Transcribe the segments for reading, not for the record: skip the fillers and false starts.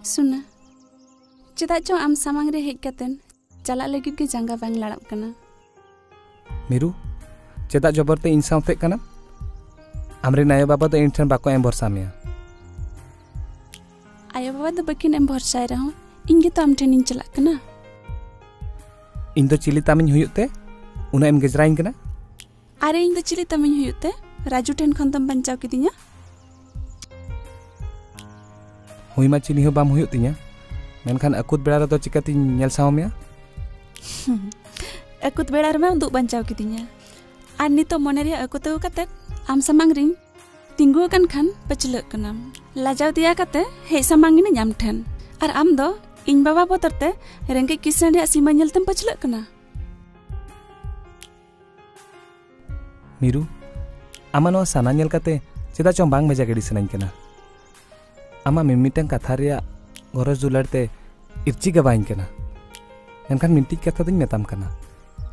सुना चेदा चो आम सामांग रे हेज कतेन चला लगित के जंगा बांग लड़ाब कना मीरू चेदा जबरते इन सावते कना आमरे नायो बाबा तो इन ठन बाको एम भरसा मेया आयो बाबा तो बकिन एम भरसाय रहो इंगे तो आम ठेन इन चला कना इन दो चिली तामिन हुयुते उना एम गेजराइन कना अरे इन दो चिली तामिन हुयुते राजू ठेन खन तम बंचाव किदिया हुईमा चिली हो बाम हुयुत तिया मेनखान अकुत बेड़ा रे चिकाती नेल साव मेया अकुत बेड़ा रे दु बंचाव किदिया आर नितो मने रे अकुत कते आम सामांग रिन तिंगु कन खान पचलक कना लाजाव दिया कते हे सामांग ने जाम ठेन आर आम दो इन बाबा बोतरते रेंगे किसन रे सीमा नेलतम पचलक कना मीरू आमा नो साना नेल कते चेदा चों बांग मजा गड़ी सनाइन कना आमा मिमिटन कथा रे गरज दुलारते इर्ची गबाइन कना एनखान मिंटी कथा दिन मेताम कना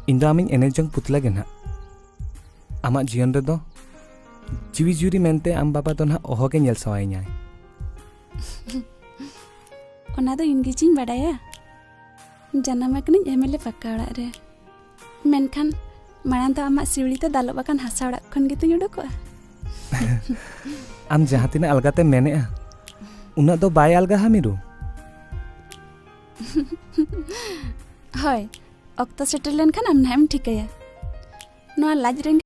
इन दो आमिन एने जंग पुतला गेना आमा जीवन रे दो जीवी जुरी मेनते आम बाबा तो ना ओहो के नेल सवाइन्याय ओना दो इनगे चिन बडाया जन्म कनी एमएलए पक्का ओड़ा रे मेनखान मारान तो आमा सिवड़ी ते दालो बाकान हासा ओड़ा खन गे तो युडको आम जहां तिना अलगाते मेनेआ उना दो बाय अलगा हा मीरू हय अक्ता सेटल लेन खान आम नाम ठिकया नो लाज रेंग